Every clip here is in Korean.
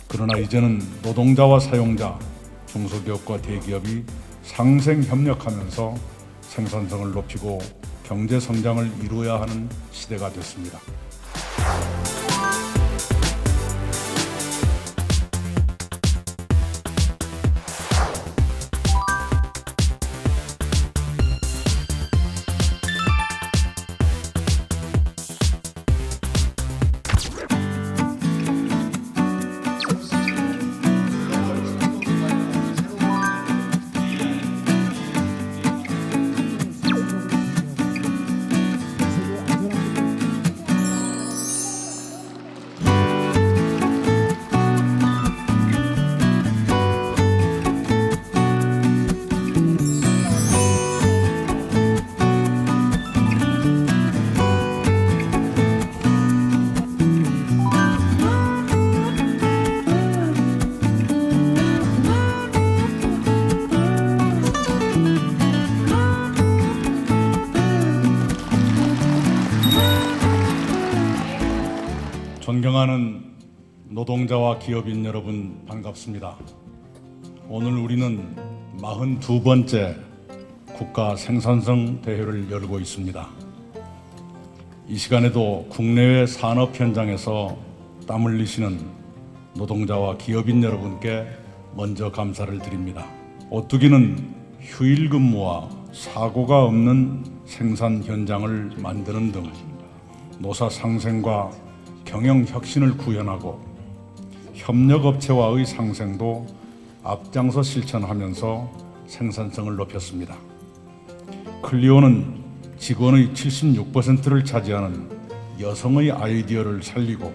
그러나 이제는 노동자와 사용자, 중소기업과 대기업이 상생 협력하면서 생산성을 높이고 경제 성장을 이루어야 하는 시대가 됐습니다. 존경하는 노동자와 기업인 여러분, 반갑습니다. 오늘 우리는 42번째 국가 생산성 대회를 열고 있습니다. 이 시간에도 국내외 산업 현장에서 땀 흘리시는 노동자와 기업인 여러분께 먼저 감사를 드립니다. 오뚜기는 휴일 근무와 사고가 없는 생산 현장을 만드는 등 노사 상생과 경영 혁신을 구현하고 협력업체와의 상생도 앞장서 실천하면서 생산성을 높였습니다. 클리오는 직원의 76%를 차지하는 여성의 아이디어를 살리고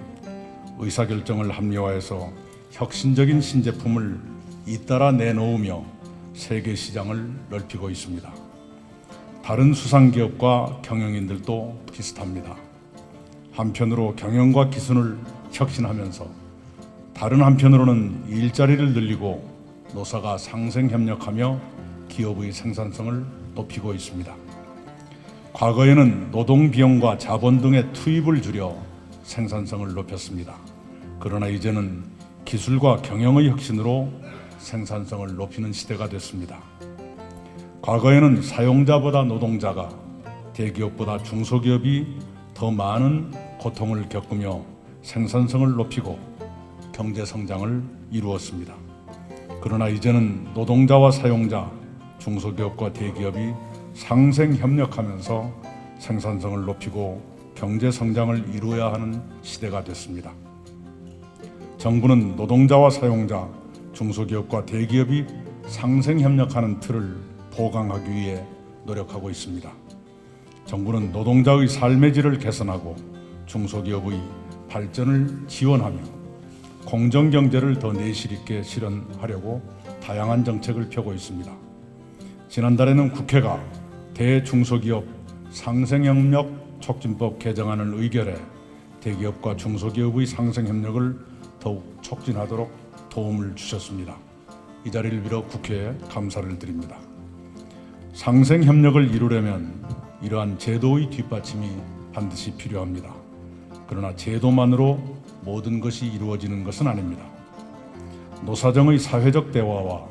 의사결정을 합리화해서 혁신적인 신제품을 잇따라 내놓으며 세계 시장을 넓히고 있습니다. 다른 수상기업과 경영인들도 비슷합니다. 한편으로 경영과 기술을 혁신하면서 다른 한편으로는 일자리를 늘리고 노사가 상생협력하며 기업의 생산성을 높이고 있습니다. 과거에는 노동 비용과 자본 등의 투입을 줄여 생산성을 높였습니다. 그러나 이제는 기술과 경영의 혁신으로 생산성을 높이는 시대가 됐습니다. 과거에는 사용자보다 노동자가, 대기업보다 중소기업이 더 많은 고통을 겪으며 생산성을 높이고 경제 성장을 이루었습니다. 그러나 이제는 노동자와 사용자, 중소기업과 대기업이 상생 협력하면서 생산성을 높이고 경제 성장을 이루어야 하는 시대가 됐습니다. 정부는 노동자와 사용자, 중소기업과 대기업이 상생 협력하는 틀을 보강하기 위해 노력하고 있습니다. 정부는 노동자의 삶의 질을 개선하고 중소기업의 발전을 지원하며 공정경제를 더 내실 있게 실현하려고 다양한 정책을 펴고 있습니다. 지난달에는 국회가 대중소기업 상생협력 촉진법 개정안을 의결해 대기업과 중소기업의 상생협력을 더욱 촉진하도록 도움을 주셨습니다. 이 자리를 빌어 국회에 감사를 드립니다. 상생협력을 이루려면 이러한 제도의 뒷받침이 반드시 필요합니다. 그러나 제도만으로 모든 것이 이루어지는 것은 아닙니다. 노사정의 사회적 대화와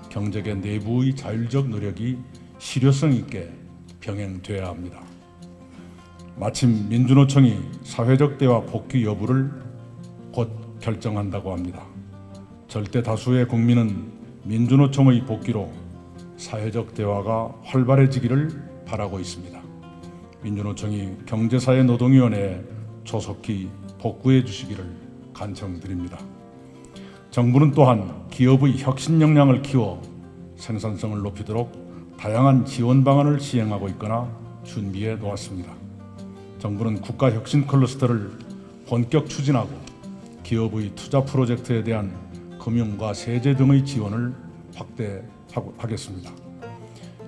경제계 내부의 자율적 노력이 실효성 있게 병행돼야 합니다. 마침 민주노총이 사회적 대화 복귀 여부를 곧 결정한다고 합니다. 절대 다수의 국민은 민주노총의 복귀로 사회적 대화가 활발해지기를 바라고 있습니다. 민주노총이 경제사회 노동위원회에 조속히 복구해 주시기를 간청드립니다. 정부는 또한 기업의 혁신 역량을 키워 생산성을 높이도록 다양한 지원 방안을 시행하고 있거나 준비해 놓았습니다. 정부는 국가혁신 클러스터를 본격 추진하고 기업의 투자 프로젝트에 대한 금융과 세제 등의 지원을 확대하겠습니다.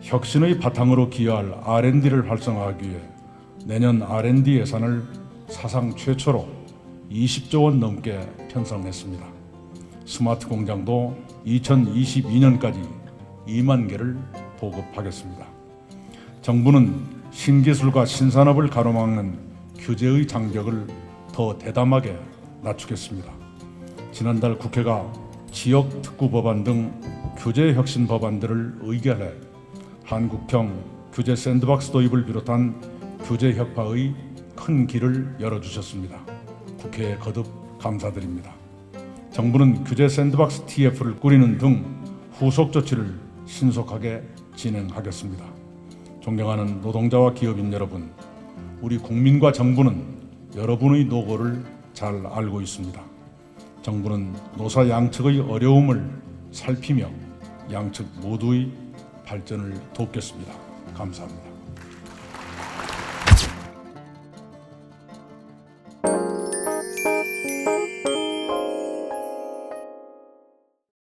혁신의 바탕으로 기여할 R&D를 활성화하기 위해 내년 R&D 예산을 사상 최초로 20조 원 넘게 편성했습니다. 스마트 공장도 2022년까지 2만 개를 보급하겠습니다. 정부는 신기술과 신산업을 가로막는 규제의 장벽을 더 대담하게 낮추겠습니다. 지난달 국회가 지역 특구 법안 등 규제 혁신 법안들을 의결해 한국형 규제 샌드박스 도입을 비롯한 규제 혁파의 큰 길을 열어주셨습니다. 국회에 거듭 감사드립니다. 정부는 규제 샌드박스 TF를 꾸리는 등 후속 조치를 신속하게 진행하겠습니다. 존경하는 노동자와 기업인 여러분, 우리 국민과 정부는 여러분의 노고를 잘 알고 있습니다. 정부는 노사 양측의 어려움을 살피며 양측 모두의 발전을 돕겠습니다. 감사합니다.